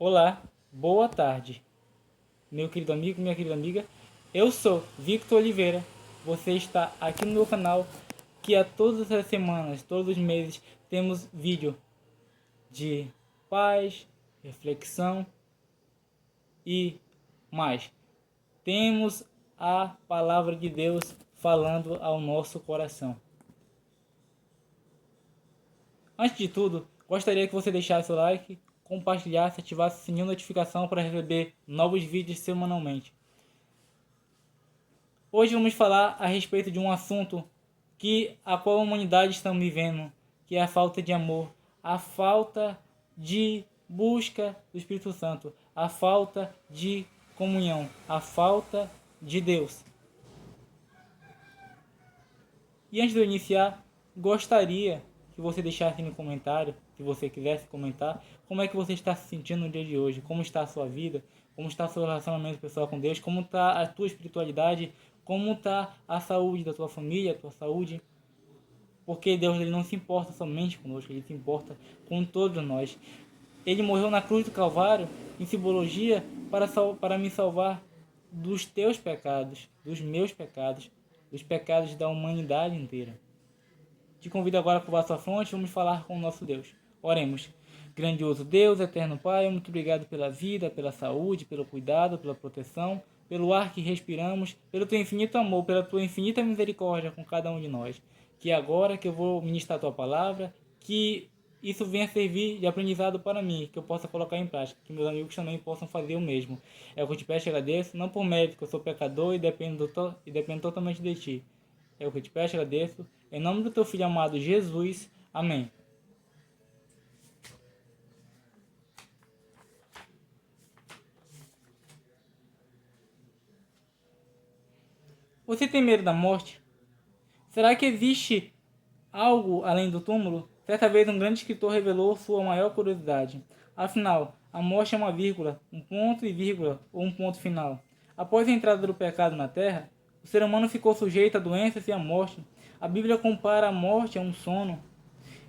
Olá, boa tarde, meu querido amigo, minha querida amiga. Eu sou Victor Oliveira. Você está aqui no meu canal, que a todas as semanas, todos os meses, temos vídeo de paz, reflexão e mais. Temos a palavra de Deus falando ao nosso coração. Antes de tudo, gostaria que você deixasse o like, compartilhasse, ativasse o sininho de notificação para receber novos vídeos semanalmente. Hoje vamos falar a respeito de um assunto a qual a humanidade está vivendo, que é a falta de amor, a falta de busca do Espírito Santo, a falta de comunhão, a falta de Deus. E antes de eu iniciar, gostaria que você deixasse no comentário, se você quisesse comentar, como é que você está se sentindo no dia de hoje, como está a sua vida, como está o seu relacionamento pessoal com Deus, como está a tua espiritualidade, como está a saúde da tua família, a tua saúde. Porque Deus ele não se importa somente conosco, Ele se importa com todos nós. Ele morreu na cruz do Calvário, em simbologia, para me salvar dos teus pecados, dos meus pecados, dos pecados da humanidade inteira. Te convido agora a curvar sua fronte, vamos falar com o nosso Deus. Oremos. Grandioso Deus, eterno Pai, muito obrigado pela vida, pela saúde, pelo cuidado, pela proteção, pelo ar que respiramos, pelo teu infinito amor, pela tua infinita misericórdia com cada um de nós. Que agora que eu vou ministrar a tua palavra, que isso venha servir de aprendizado para mim, que eu possa colocar em prática, que meus amigos também possam fazer o mesmo. É o que eu te peço e agradeço, não por mérito, que eu sou pecador e dependo totalmente de ti. É o que eu te peço e agradeço. Em nome do teu Filho amado Jesus. Amém. Você tem medo da morte? Será que existe algo além do túmulo? Certa vez um grande escritor revelou sua maior curiosidade. Afinal, a morte é uma vírgula, um ponto e vírgula ou um ponto final. Após a entrada do pecado na terra, o ser humano ficou sujeito a doenças e à morte. A Bíblia compara a morte a um sono.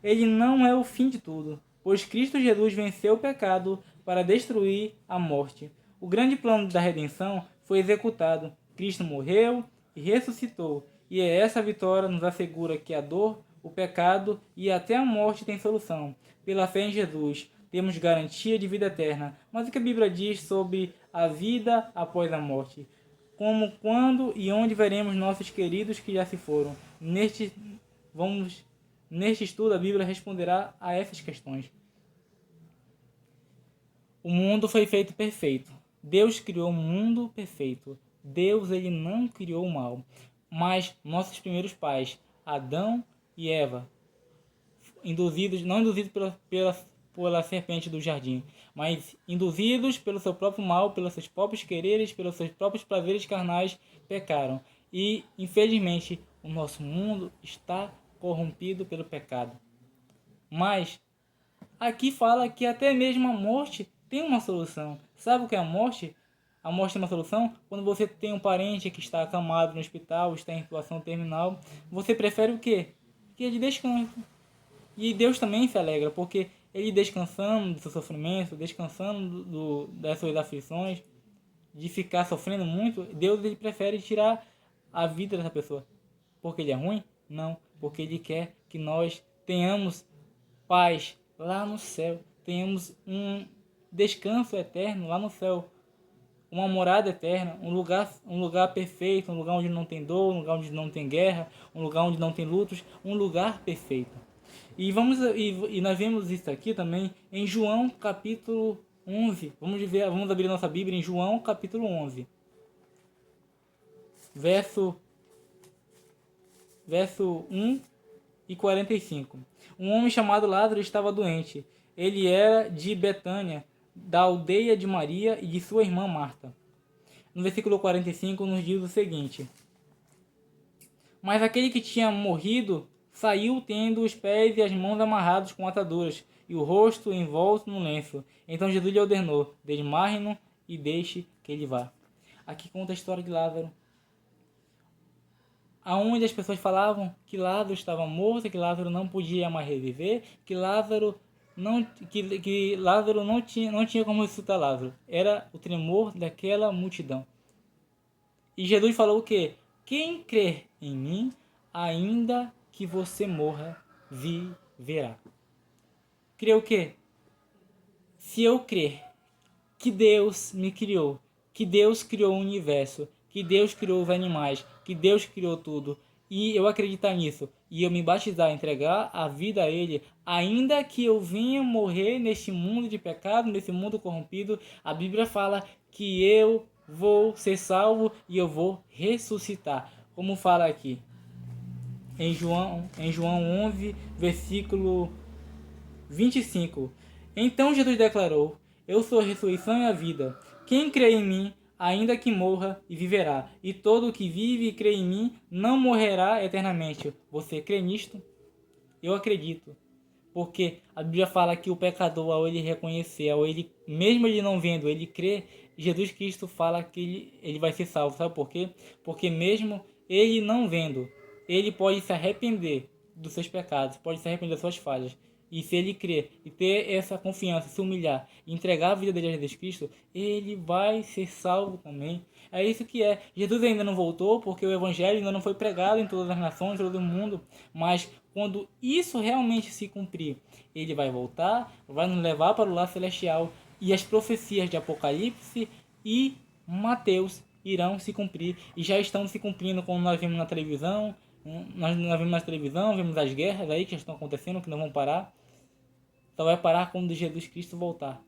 Ele não é o fim de tudo, pois Cristo Jesus venceu o pecado para destruir a morte. O grande plano da redenção foi executado. Cristo morreu e ressuscitou, e essa vitória nos assegura que a dor, o pecado e até a morte têm solução. Pela fé em Jesus, temos garantia de vida eterna. Mas o que a Bíblia diz sobre a vida após a morte? Como, quando e onde veremos nossos queridos que já se foram? Neste estudo, a Bíblia responderá a essas questões. O mundo foi feito perfeito. Deus criou um mundo perfeito. Deus ele não criou o mal. Mas nossos primeiros pais, Adão e Eva, não induzidos pela serpente do jardim, mas induzidos pelo seu próprio mal, pelos seus próprios quereres, pelos seus próprios prazeres carnais, pecaram. E, infelizmente, o nosso mundo está corrompido pelo pecado. Mas aqui fala que até mesmo a morte tem uma solução. Sabe o que é a morte? A morte tem uma solução? Quando você tem um parente que está acamado no hospital, está em situação terminal, você prefere o quê? Que ele descanse. E Deus também se alegra, porque ele descansando do seu sofrimento, descansando das suas aflições, de ficar sofrendo muito, Deus ele prefere tirar a vida dessa pessoa. Porque ele é ruim? Não. Porque ele quer que nós tenhamos paz lá no céu, tenhamos um descanso eterno lá no céu, uma morada eterna, um lugar perfeito, um lugar onde não tem dor, um lugar onde não tem guerra, um lugar onde não tem lutos, um lugar perfeito. E nós vemos isso aqui também em João capítulo 11. Vamos abrir nossa Bíblia em João capítulo 11. Verso 1 e 45. Um homem chamado Lázaro estava doente. Ele era de Betânia, da aldeia de Maria e de sua irmã Marta. No versículo 45 nos diz o seguinte: Mas aquele que tinha morrido saiu tendo os pés e as mãos amarrados com ataduras e o rosto envolto no lenço. Então Jesus lhe ordenou: desmarre-no e deixe que ele vá. Aqui conta a história de Lázaro, aonde as pessoas falavam que Lázaro estava morto, que Lázaro não podia mais reviver, que Lázaro que Lázaro não tinha como ressuscitar Lázaro. Era o tremor daquela multidão. E Jesus falou o quê? Quem crer em mim, ainda que você morra, viverá. Crer o quê? Se eu crer que Deus me criou, que Deus criou o universo, que Deus criou os animais, que Deus criou tudo, e eu acreditar nisso, e eu me batizar, entregar a vida a Ele, ainda que eu venha morrer neste mundo de pecado, nesse mundo corrompido, a Bíblia fala que eu vou ser salvo e eu vou ressuscitar. Como fala aqui em João 11, versículo 25. Então Jesus declarou: Eu sou a ressurreição e a vida. Quem crê em mim, ainda que morra, e viverá. E todo o que vive e crê em mim não morrerá eternamente. Você crê nisto? Eu acredito. Porque a Bíblia fala que o pecador, ao ele reconhecer, ao ele, mesmo ele não vendo, ele crê, Jesus Cristo fala que ele vai ser salvo. Sabe por quê? Porque mesmo ele não vendo, ele pode se arrepender dos seus pecados, pode se arrepender das suas falhas. E se ele crer e ter essa confiança, se humilhar e entregar a vida dele a Jesus Cristo, ele vai ser salvo também. É isso que é. Jesus ainda não voltou porque o evangelho ainda não foi pregado em todas as nações, em todo o mundo. Mas quando isso realmente se cumprir, ele vai voltar, vai nos levar para o lar celestial e as profecias de Apocalipse e Mateus irão se cumprir e já estão se cumprindo, como nós vimos na televisão. Nós vimos na televisão, vimos as guerras aí que estão acontecendo, que não vão parar. Só vai parar quando Jesus Cristo voltar.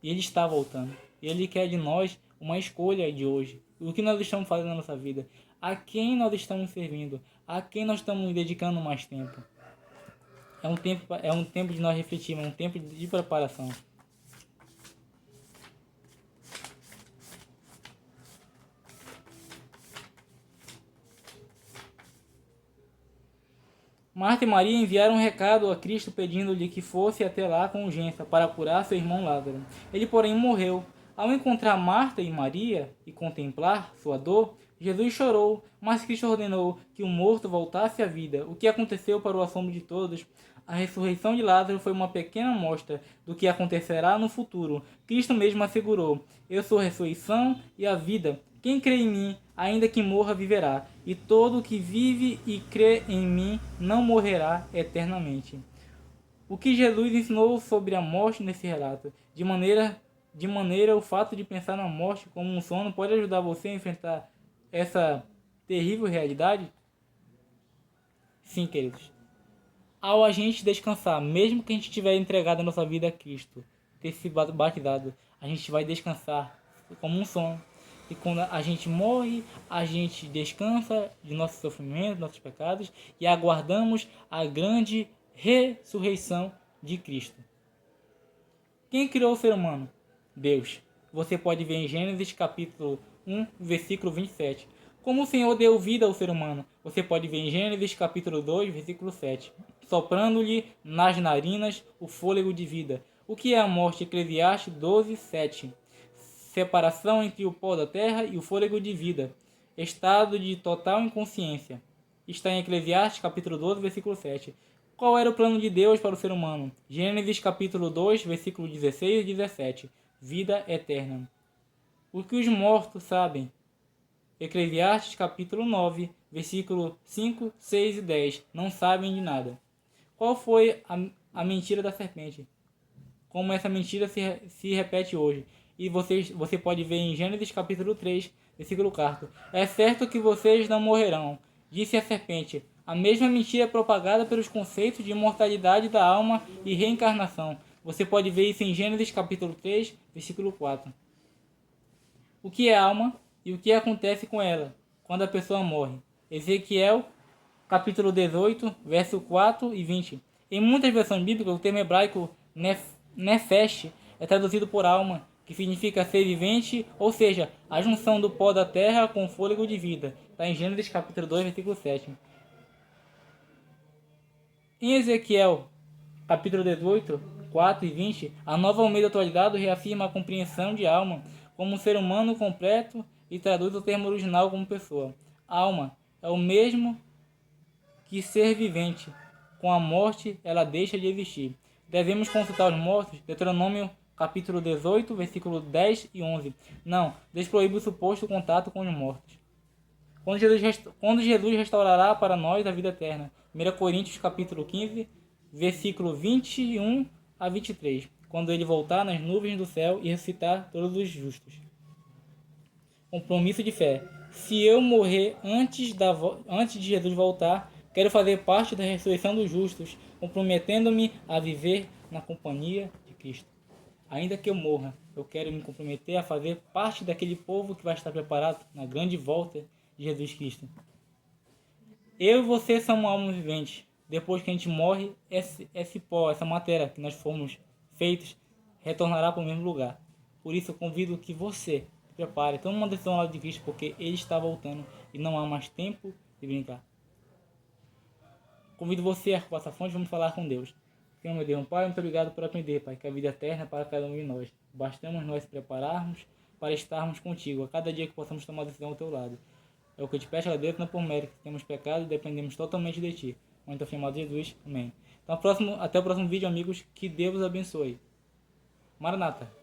E Ele está voltando. E Ele quer de nós uma escolha de hoje. O que nós estamos fazendo na nossa vida? A quem nós estamos servindo? A quem nós estamos dedicando mais tempo? É um tempo de nós refletirmos, é um tempo de preparação. Marta e Maria enviaram um recado a Cristo pedindo-lhe que fosse até lá com urgência para curar seu irmão Lázaro. Ele, porém, morreu. Ao encontrar Marta e Maria e contemplar sua dor, Jesus chorou, mas Cristo ordenou que o morto voltasse à vida. O que aconteceu para o assombro de todos? A ressurreição de Lázaro foi uma pequena amostra do que acontecerá no futuro. Cristo mesmo assegurou: Eu sou a ressurreição e a vida. Quem crê em mim, ainda que morra, viverá. E todo que vive e crê em mim não morrerá eternamente. O que Jesus ensinou sobre a morte nesse relato? De maneira o fato de pensar na morte como um sono pode ajudar você a enfrentar essa terrível realidade? Sim, queridos. Ao a gente descansar, mesmo que a gente tiver entregado a nossa vida a Cristo, ter se batizado, a gente vai descansar como um sono. E quando a gente morre, a gente descansa de nossos sofrimentos, nossos pecados e aguardamos a grande ressurreição de Cristo. Quem criou o ser humano? Deus. Você pode ver em Gênesis capítulo 1, versículo 27. Como o Senhor deu vida ao ser humano? Você pode ver em Gênesis capítulo 2, versículo 7. Soprando-lhe nas narinas o fôlego de vida. O que é a morte? Eclesiastes 12, 7. Separação entre o pó da terra e o fôlego de vida. Estado de total inconsciência. Está em Eclesiastes capítulo 12, versículo 7. Qual era o plano de Deus para o ser humano? Gênesis capítulo 2, versículo 16 e 17. Vida eterna. O que os mortos sabem? Eclesiastes capítulo 9, versículo 5, 6 e 10. Não sabem de nada. Qual foi a mentira da serpente? Como essa mentira se repete hoje. E você pode ver em Gênesis capítulo 3, versículo 4. É certo que vocês não morrerão, disse a serpente. A mesma mentira propagada pelos conceitos de imortalidade da alma e reencarnação. Você pode ver isso em Gênesis capítulo 3, versículo 4. O que é alma e o que acontece com ela quando a pessoa morre? Ezequiel capítulo 18, verso 4 e 20. Em muitas versões bíblicas, o termo hebraico nefesh é traduzido por alma, que significa ser vivente, ou seja, a junção do pó da terra com o fôlego de vida. Está em Gênesis capítulo 2, versículo 7. Em Ezequiel capítulo 18, 4 e 20, a Nova Almeida Atualizada reafirma a compreensão de alma como um ser humano completo e traduz o termo original como pessoa. Alma é o mesmo que ser vivente. Com a morte, ela deixa de existir. Devemos consultar os mortos? Deuteronômio capítulo 18, versículo 10 e 11. Não, Deus proíbe o suposto contato com os mortos. Quando Jesus restaurará para nós a vida eterna. 1 Coríntios capítulo 15, versículo 21 a 23. Quando ele voltar nas nuvens do céu e ressuscitar todos os justos. Compromisso de fé. Se eu morrer antes de Jesus voltar, quero fazer parte da ressurreição dos justos, comprometendo-me a viver na companhia de Cristo. Ainda que eu morra, eu quero me comprometer a fazer parte daquele povo que vai estar preparado na grande volta de Jesus Cristo. Eu e você somos almas viventes. Depois que a gente morre, esse pó, essa matéria que nós fomos feitos, retornará para o mesmo lugar. Por isso eu convido que você se prepare, tome uma decisão ao lado de Cristo, porque Ele está voltando e não há mais tempo de brincar. Convido você a passar fonte, vamos falar com Deus. Senhor meu Deus, Pai, muito obrigado por aprender, Pai, que a vida eterna é para cada um de nós. Bastamos nós prepararmos para estarmos contigo, a cada dia que possamos tomar decisão ao teu lado. É o que eu te peço, agradeço, não por mérito, temos pecado e dependemos totalmente de ti. Muito afirmado Jesus, amém. Então, até o próximo vídeo, amigos, que Deus os abençoe. Maranata.